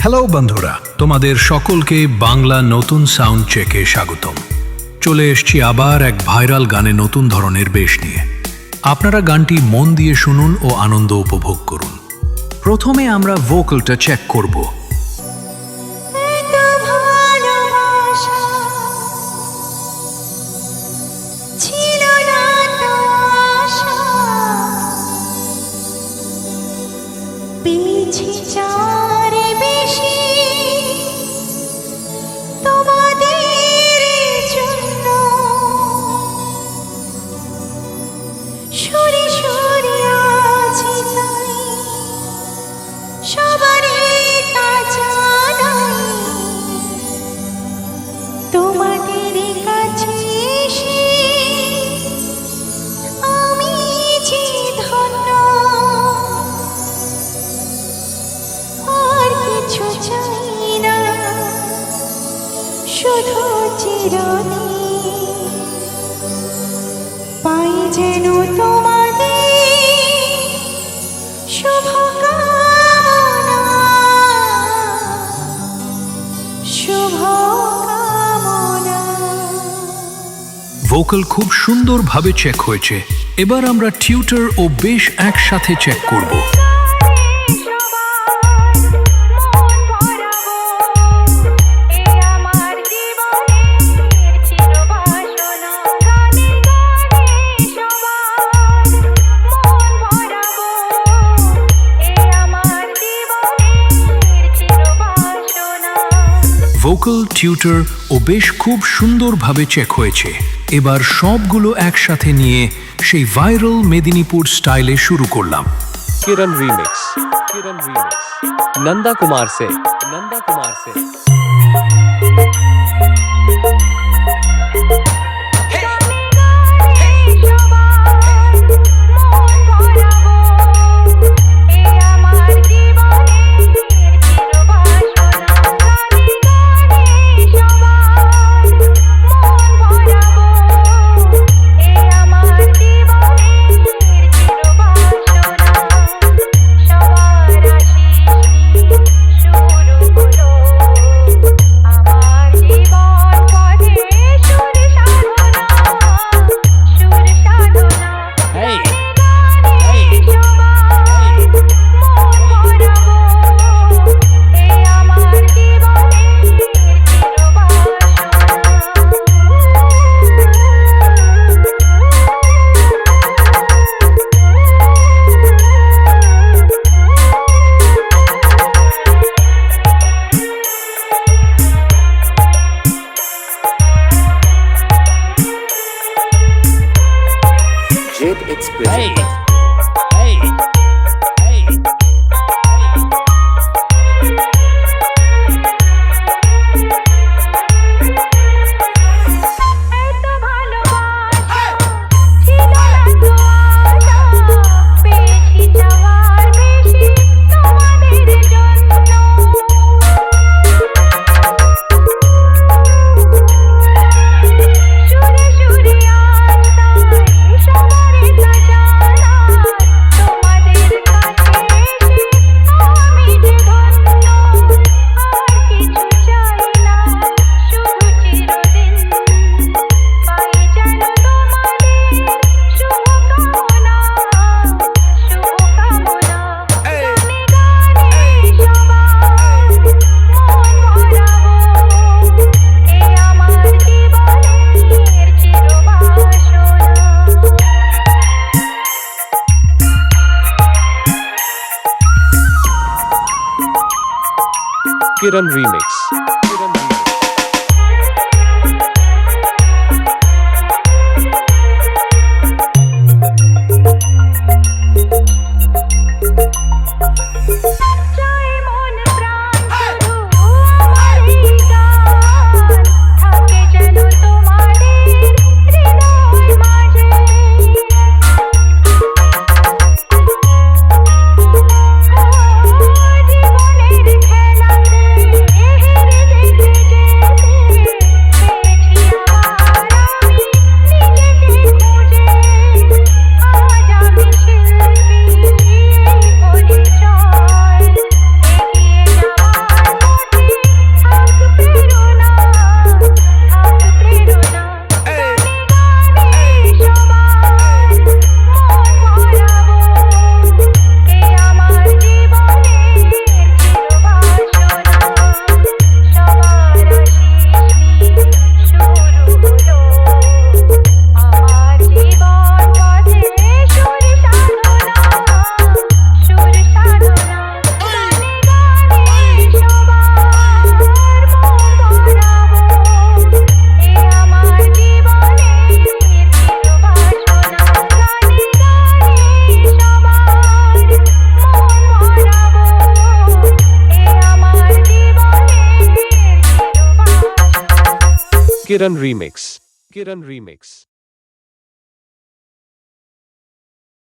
Hello বন্ধুরা, তোমাদের সকলকে বাংলা নতুন সাউন্ড চেকে স্বাগতম। চলে এসছি আবার এক ভাইরাল গানে নতুন ধরনের বেশ নিয়ে। আপনারা গানটি মন দিয়ে শুনুন ও আনন্দ উপভোগ করুন। প্রথমে আমরা ভোকালটা চেক করব। শুধু চিরদিন পাই যেন তোমাদের শুভকামনা, শুভকামনা। ভোকাল খুব সুন্দরভাবে চেক হয়েছে। এবার আমরা টিউটার ও বেশ একসাথে চেক করব। ভোকাল, টিউটার ও বেশ খুব সুন্দরভাবে চেক হয়েছে। এবার সবগুলো একসাথে নিয়ে সেই ভাইরাল মেদিনীপুর স্টাইলে শুরু করলাম। किरण रीमिक्स, नंदा कुमार से। It's present. Kiran remix. জীবনের খেলাতে Kiran Remix. Kiran Remix.